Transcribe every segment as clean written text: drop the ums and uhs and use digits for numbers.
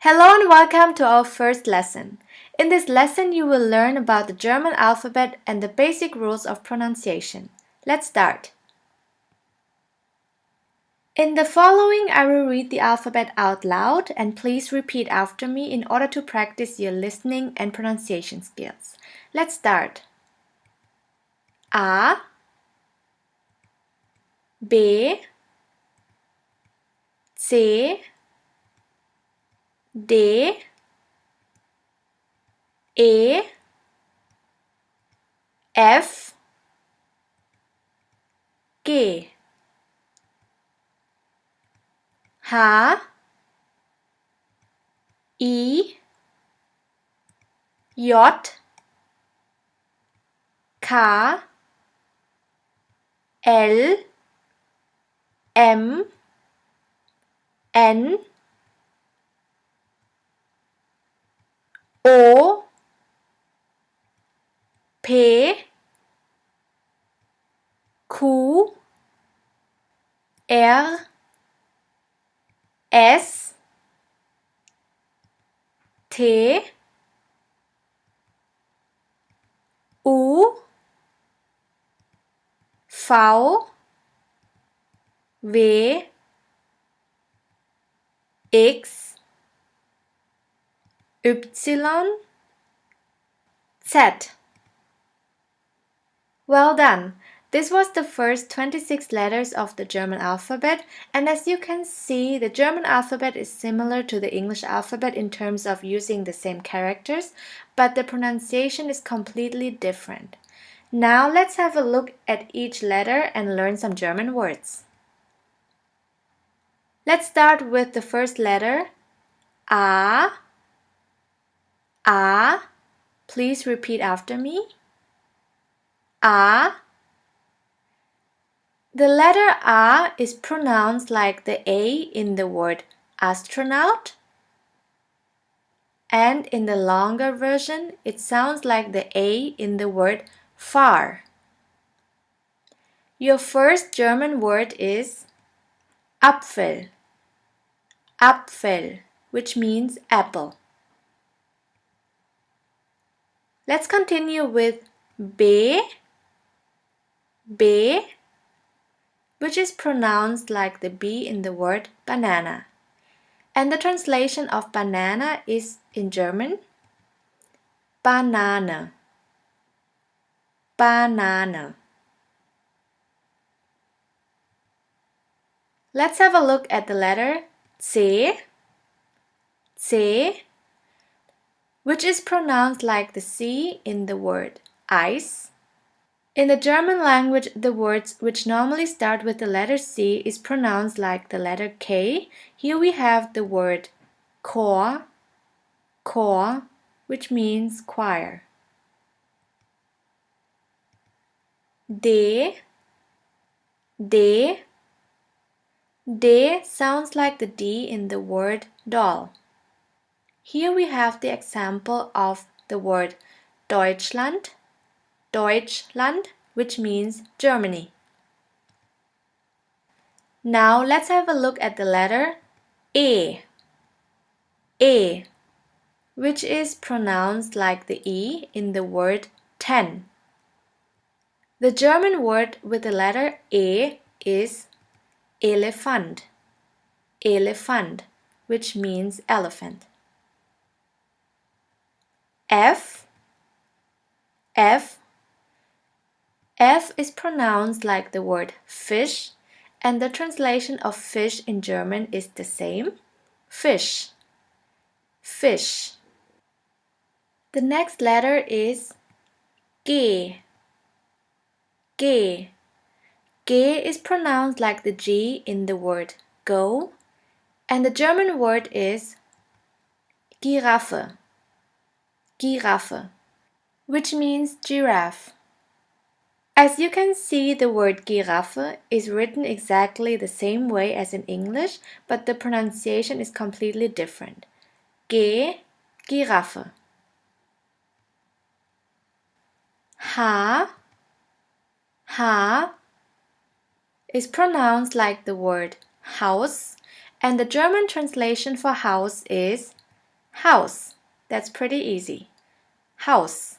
Hello and welcome to our first lesson. In this lesson, you will learn about the German alphabet and the basic rules of pronunciation. Let's start. In the following, I will read the alphabet out loud and please repeat after me in order to practice your listening and pronunciation skills. Let's start. A, B, C, D, E, F, G, H, I, J, K, L, M, N, O, P, Q, R, S, T, U, V, W, X, Y, Z. Well done! This was the first 26 letters of the German alphabet, and as you can see, the German alphabet is similar to the English alphabet in terms of using the same characters, but the pronunciation is completely different. Now let's have a look at each letter and learn some German words. Let's start with the first letter, A. A. Please repeat after me. A. The letter A is pronounced like the A in the word astronaut, and in the longer version it sounds like the A in the word far. Your first German word is Apfel. Apfel, which means apple. Let's continue with B. B, which is pronounced like the B in the word banana. And the translation of banana is in German Banane. Banane. Let's have a look at the letter C. C, which is pronounced like the C in the word ice. In the German language, the words which normally start with the letter C is pronounced like the letter K. Here we have the word Chor, Chor, which means choir. D. D. D sounds like the D in the word doll. Here we have the example of the word Deutschland, Deutschland, which means Germany. Now let's have a look at the letter E. E, which is pronounced like the E in the word 10. The German word with the letter E is Elefant. Elefant, which means elephant. F. F. F is pronounced like the word fish, and the translation of fish in German is the same. Fish. Fish. The next letter is G. G. G is pronounced like the G in the word go, and the German word is Giraffe. Giraffe, which means giraffe. As you can see, the word Giraffe is written exactly the same way as in English, but the pronunciation is completely different. Giraffe. H. H is pronounced like the word house, and the German translation for house is House. That's pretty easy. House.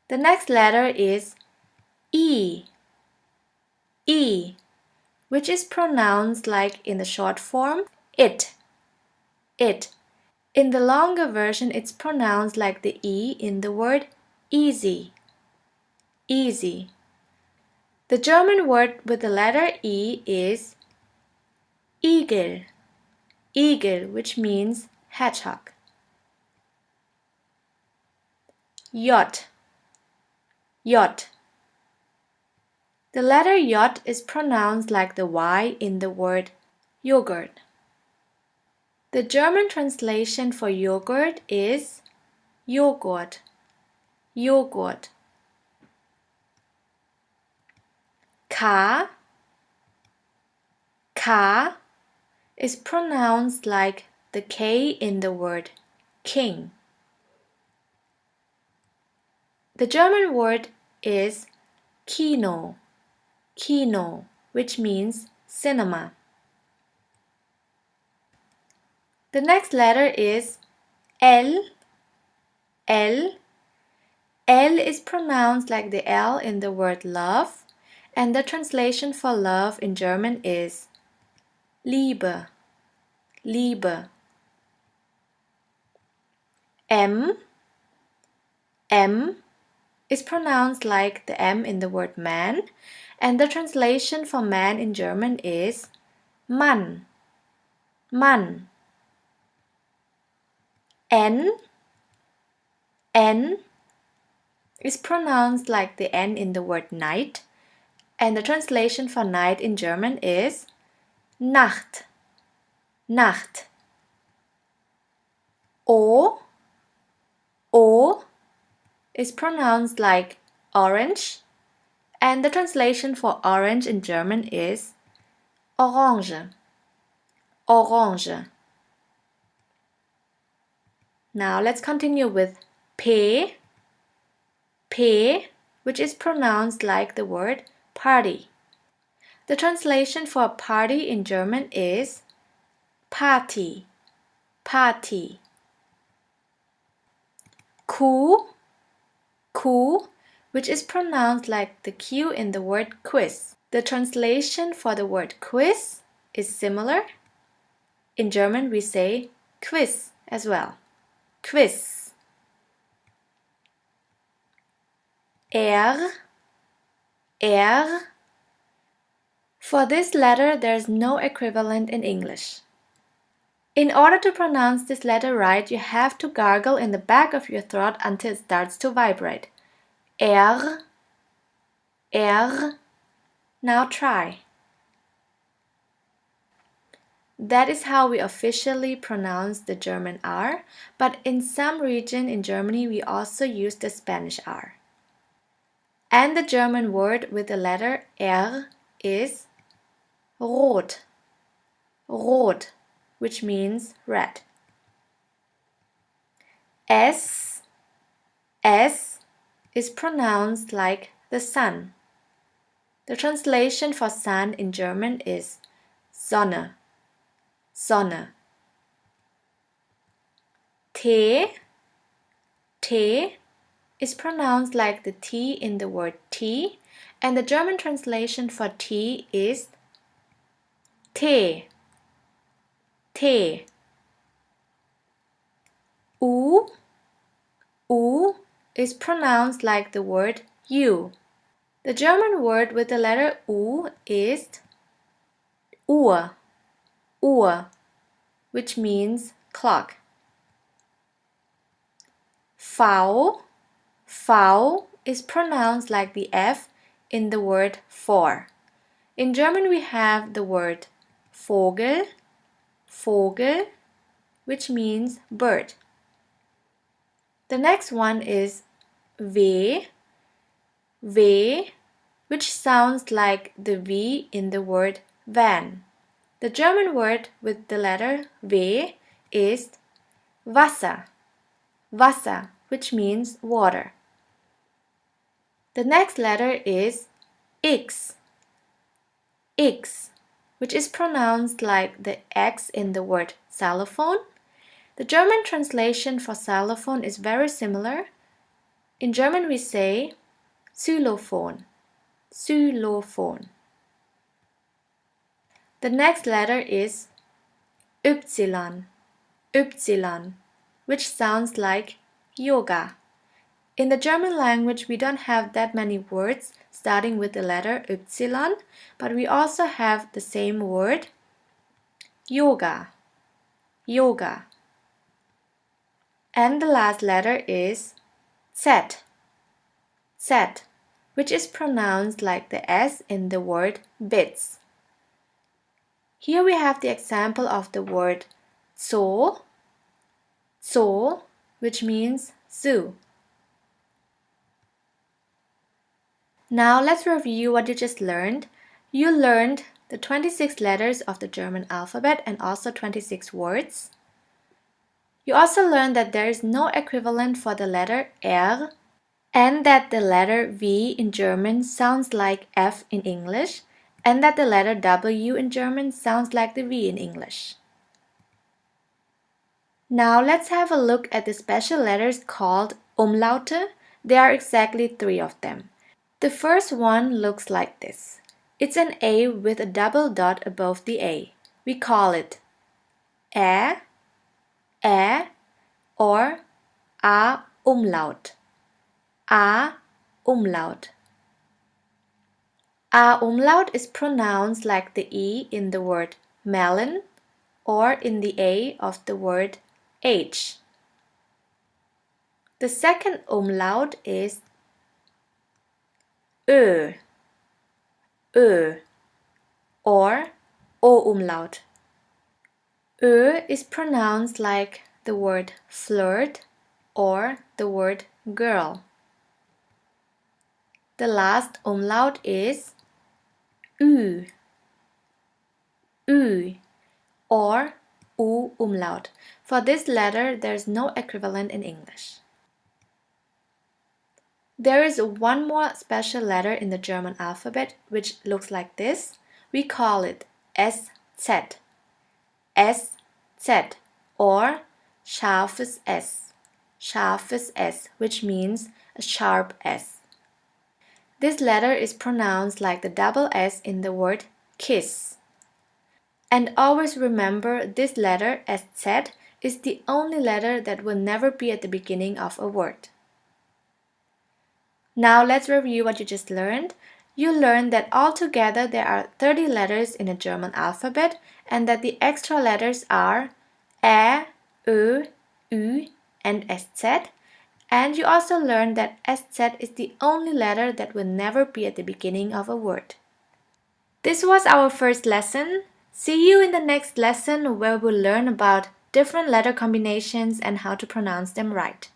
The next letter is E. E, which is pronounced like in the short form, it. It. In the longer version, it's pronounced like the E in the word easy. Easy. The German word with the letter E is Igel. Igel, which means hedgehog. J. J. The letter J is pronounced like the Y in the word yogurt. The German translation for yogurt is Joghurt. Joghurt. K. K is pronounced like the K in the word king. The German word is Kino. Kino, which means cinema. The next letter is L. L. L is pronounced like the L in the word love, and the translation for love in German is Liebe. Liebe. M. M is pronounced like the M in the word man, and the translation for man in German is Mann. Mann. N. N is pronounced like the N in the word night, and the translation for night in German is Nacht. Nacht. O. O is pronounced like orange, and the translation for orange in German is Orange. Orange. Now let's continue with P. P, which is pronounced like the word party. The translation for party in German is Party. Party. Q. Q, which is pronounced like the Q in the word quiz. The translation for the word quiz is similar. In German we say quiz as well. Quiz. R. R. For this letter, there's no equivalent in English. In order to pronounce this letter right, you have to gargle in the back of your throat until it starts to vibrate. R. R. Now try. That is how we officially pronounce the German R, but in some region in Germany we also use the Spanish R. And the German word with the letter R is rot. Rot, which means red. S. S is pronounced like the sun. The translation for sun in German is Sonne. Sonne. T. T is pronounced like the T in the word tea, and the German translation for tea is Tee. Tee. U. U is pronounced like the word you. The German word with the letter U is Uhr. Uhr, which means clock. V. V is pronounced like the F in the word for. In German we have the word Vogel, Vogel, which means bird. The next one is V, V, which sounds like the V in the word van. The German word with the letter V is Wasser. Wasser, which means water. The next letter is X. X. which is pronounced like the X in the word xylophone. The German translation for xylophone is very similar. In German we say Xylophon, Xylophon. The next letter is Y, Y, which sounds like yoga. In the German language, we don't have that many words starting with the letter Y, but we also have the same word, yoga, yoga. And the last letter is Z, Z, which is pronounced like the S in the word bits. Here we have the example of the word Zoo, Zoo, which means zoo. Now let's review what you just learned. You learned the 26 letters of the German alphabet and also 26 words. You also learned that there is no equivalent for the letter R and that the letter V in German sounds like F in English and that the letter W in German sounds like the V in English. Now let's have a look at the special letters called Umlaute. There are exactly 3 of them. The first one looks like this. It's an A with a double dot above the A. We call it Ä, or A Umlaut. A Umlaut. A Umlaut is pronounced like the E in the word melon or in the A of the word H. The second umlaut is Ö, Ö, or O umlaut. Ö is pronounced like the word flirt or the word girl. The last umlaut is Ü, Ü, or U umlaut. For this letter, there is no equivalent in English. There is one more special letter in the German alphabet which looks like this. We call it SZ, SZ, or scharfes S, which means a sharp S. This letter is pronounced like the double S in the word kiss. And always remember, this letter, SZ, is the only letter that will never be at the beginning of a word. Now let's review what you just learned. You learned that altogether there are 30 letters in the German alphabet and that the extra letters are Ä, Ö, Ü, and SZ. And you also learned that SZ is the only letter that will never be at the beginning of a word. This was our first lesson. See you in the next lesson where we'll learn about different letter combinations and how to pronounce them right.